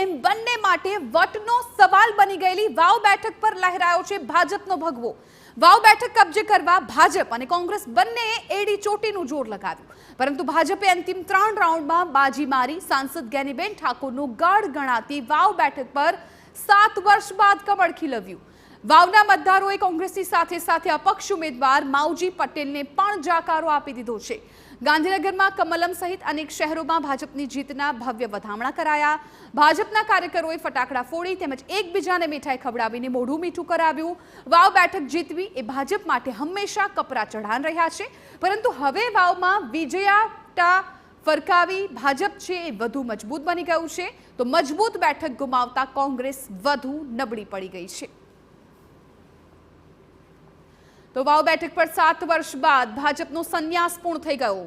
એમ બંને માટે વટનો સવાલ બની ગયેલી વાવ બેઠક પર લહેરાયો છે ભાજપનો ભગવો। વાવ બેઠક કબજે કરવા ભાજપ અને કોંગ્રેસ બંનેએ એડી ચોટીનું જોર લગાવ્યું, પરંતુ ભાજપે અંતિમ 3 રાઉન્ડમાં બાજી મારી સાંસદ ગેનીબેન ઠાકોરનું ગઢ ગણાતી વાવ બેઠક પર 7 વર્ષ બાદ કમળ ખીલવ્યું। વાવના મતદારોએ કોંગ્રેસની સાથે સાથે અપક્ષ ઉમેદવાર માવજી પટેલને પણ જાકારો આપી દીધો છે। ગાંધીનગરમાં કમલમ સહિત અનેક શહેરોમાં ભાજપની જીતના ભવ્ય વધામણા કરાયા। ભાજપના કાર્યકરોએ ફટાકડા ફોડી તેમજ એકબીજાને મીઠાઈ ખવડાવીને મોઢું મીઠું કરાવ્યું। વાવ બેઠક જીતવી એ ભાજપ માટે હંમેશા કપરા ચઢાણ રહ્યા છે, પરંતુ હવે વાવમાં વિજયાટા ફરકાવી ભાજપ છે એ વધુ મજબૂત બની ગયું છે, તો મજબૂત બેઠક ગુમાવતા કોંગ્રેસ વધુ નબળી પડી ગઈ છે। તો વાવ બેઠક પર 7 વર્ષ બાદ ભાજપનો સંન્યાસ પૂર્ણ થઈ ગયો।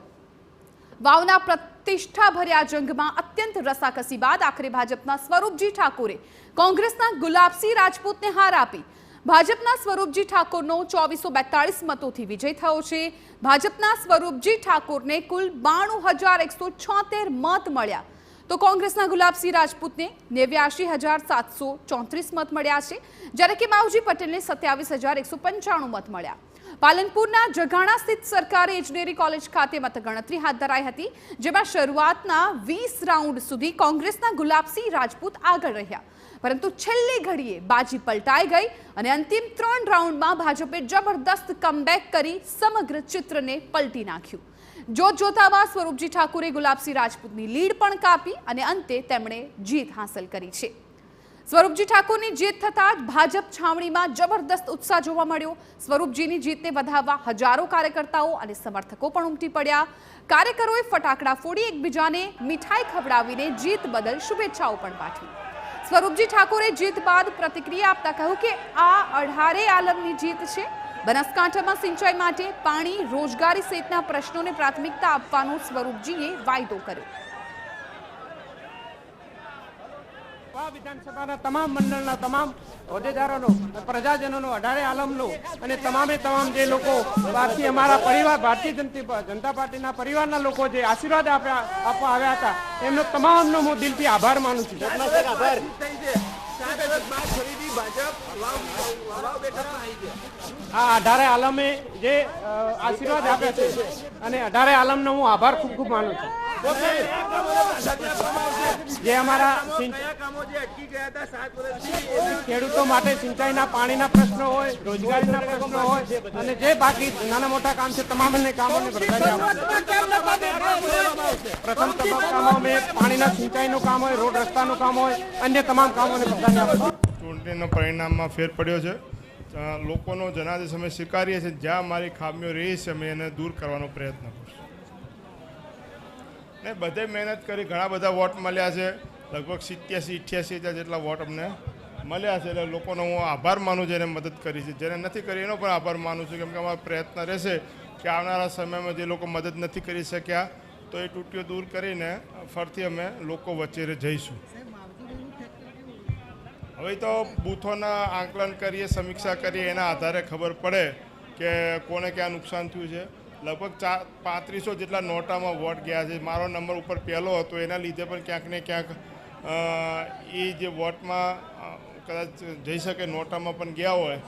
વાવના પ્રતિષ્ઠાભર્યા જંગમાં અત્યંત રસાકસી બાદ આખરે ભાજપના સ્વરૂપજી ઠાકોરે કોંગ્રેસના ગુલાબસિંહ રાજપૂતને હાર આપી। ભાજપના સ્વરૂપજી ઠાકોરનો 2442 મતોથી વિજય થયો છે। ભાજપના સ્વરૂપજી ઠાકોરને કુલ 92176 મત મળ્યા, તો કોંગ્રેસના ગુલાબસિંહ રાજપૂતને 89734 મત મળ્યા છે, જ્યારે કે માવજી પટેલને 27195 મત મળ્યા। પાલનપુરના જગાણા સ્થિત સરકારી ઇજનેરી કોલેજ ખાતે મતગણતરી હાથ ધરાઈ હતી, જેમાં શરૂઆતના 20 રાઉન્ડ સુધી કોંગ્રેસના ગુલાબસિંહ રાજપૂત આગળ રહ્યા, પરંતુ છેલ્લી ઘડીએ બાજી પલટાઈ ગઈ અને અંતિમ 3 રાઉન્ડમાં ભાજપે જબરદસ્ત કમબેક કરી સમગ્ર ચિત્રને પલટી નાખ્યું। જોતજોતામાં સ્વરૂપજી ઠાકોરે ગુલાબસિંહ રાજપૂતની લીડ પણ કાપી અને અંતે તેમણે જીત હાંસલ કરી છે। સ્વરૂપજી ઠાકોરની જીત થતાં જ ભાજપ છાવણીમાં જબરદસ્ત ઉત્સાહ જોવા મળ્યો। સ્વરૂપજીની જીતને વધાવવા હજારો કાર્યકર્તાઓ અને સમર્થકો પણ ઉમટી પડ્યા। કાર્યકરોએ ફટાકડા ફોડી એકબીજાને મીઠાઈ ખવડાવીને જીત બદલ શુભેચ્છાઓ પણ પાઠવી। સ્વરૂપજી ઠાકોરે જીત બાદ પ્રતિક્રિયા આપતા કહ્યું કે આ 18 આલમની જીત છે। બનાસકાંઠામાં સિંચાઈ માટે પાણી, રોજગારી સહિતના પ્રશ્નોને પ્રાથમિકતા આપવાનો સ્વરૂપજીએ વાયદો કર્યો। વિધાનસભાના તમામ મંડળના તમામ હોદ્દેદારોનો, પ્રજાજનોનો, 18 આલમનો અને તમામે તમામ જે લોકો અમારા પરિવાર ભારતીય જનતા પાર્ટીના પરિવારના લોકો જે આશીર્વાદ આપવા આવ્યા હતા, એમનો તમામનો હું દિલથી આભાર માનું છું। આ 18 આલમે જે આશીર્વાદ આપ્યા છે અને 18 આલમનો હું આભાર ખૂબ ખૂબ માનું છું। જે અમારા ખેડૂતો માટે સિંચાઈના પાણીના પ્રશ્નો હોય, રોજગારીના પ્રશ્નો હોય અને જે બાકી નાના મોટા કામ છે તમામને કામોને પ્રથમ તબક્કામાં અમે પાણીના સિંચાઈનું કામ હોય, રોડ રસ્તાનું કામ હોય, અન્ય તમામ કામોને પ્રાધાન્ય આપીશું। ચૂંટણીના પરિણામમાં ફેર પડ્યો છે। લોકોનો જનાદેશ અમે સ્વીકારીએ છીએ। જ્યાં મારી ખામીઓ રહી છે અમે એને દૂર કરવાનો પ્રયત્ન કરશું। ને બધે મહેનત કરી, ઘણા બધા વોટ મળ્યા છે, લગભગ 87-88 જેટલા વોટ અમને મળ્યા છે, એટલે લોકોનો હું આભાર માનું છું, એને મદદ કરી છે। જેને નથી કરી એનો પણ આભાર માનું છું, કેમ કે અમારો પ્રયત્ન રહેશે કે આવનારા સમયમાં જે લોકો મદદ નથી કરી શક્યા તો એ તૂટીઓ દૂર કરીને ફરીથી અમે લોકો વચ્ચે જઈશું। હવે તો બૂથોના આંકલન કરીએ, સમીક્ષા કરીએ, એના આધારે ખબર પડે કે કોને ક્યાં નુકસાન થયું છે। લગભગ 3500 જેટલા નોટામાં વોટ ગયા છે। મારો નંબર ઉપર પહેલો હતો, એના લીધે પણ ક્યાંક ને ક્યાંક એ જે વોટમાં કદાચ જઈ શકે નોટામાં પણ ગયા હોય,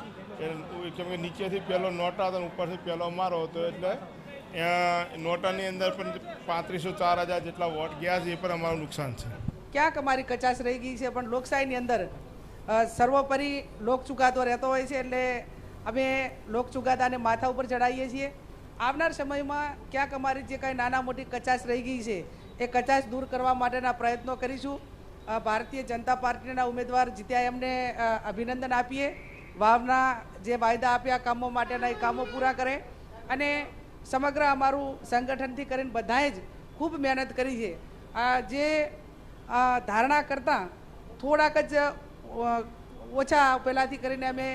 કેમ કે નીચેથી પહેલો નોટા હતો અને ઉપરથી પહેલો મારો હતો, એટલે નોટાની અંદર પણ 3500-4000 જેટલા વોટ ગયા છે, એ પણ અમારું નુકસાન છે। ક્યાંક અમારી કચાશ રહી ગઈ છે, પણ લોકશાહીની અંદર સર્વોપરી લોક ચુકાદો રહેતો હોય છે, એટલે અમે લોક ચુકાદાને માથા ઉપર ચડાવીએ છીએ। આવનાર સમયમાં ક્યાંક અમારી જે કાંઈ નાના મોટી કચાશ રહી ગઈ છે એ કચાશ દૂર કરવા માટેના પ્રયત્નો કરીશું। ભારતીય જનતા પાર્ટીના ઉમેદવાર જીત્યા એમને અભિનંદન આપીએ। વાવના જે વાયદા આપ્યા કામો માટેના એ કામો પૂરા કરે અને સમગ્ર અમારું સંગઠનથી કરીને બધાએ જ ખૂબ મહેનત કરી છે। જે ધારણા કરતાં થોડાક જ ઓછા પહેલાંથી કરીને અમે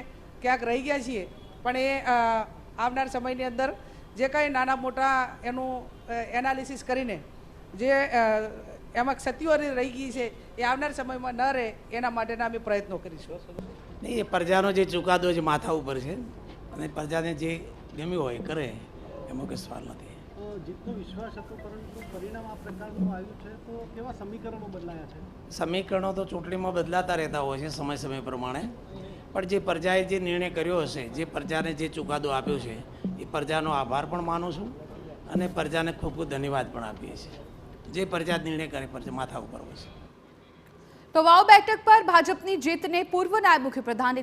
ક્યાંક રહી ગયા છીએ, પણ એ આવનાર સમયની અંદર જે કાંઈ નાના મોટા એનું એનાલિસિસ કરીને જે એમાં ક્ષતિઓ રહી ગઈ છે એ આવનાર સમયમાં ન રહે એના માટેના અમે પ્રયત્નો કરીશું। નહીં, એ પ્રજાનો જે ચુકાદો છે માથા ઉપર છે અને પ્રજાને જે ગમ્યું હોય કરે, એમાં કંઈ સવાલ નથી। જીતનો વિશ્વાસ હતો, પરંતુ પરિણામ આ પ્રકારનું આવ્યું છે, તો કેવા સમીકરણો બદલાયા છે? સમીકરણો તો ચૂંટણીમાં બદલાતા રહેતા હોય છે સમય સમય પ્રમાણે, પણ જે પ્રજાએ જે નિર્ણય કર્યો હશે, જે પ્રજાને જે ચુકાદો આપ્યો છે, એ પ્રજાનો આભાર પણ માનું છું અને પ્રજાને ખૂબ ખૂબ ધન્યવાદ પણ આપીએ છીએ. જે પ્રજા નિર્ણય કરે પ્રજા માથા ઉપર હોય છે. તો વાવ બેઠક પર ભાજપની જીતને પૂર્વ નાયબ મુખ્યપ્રધાન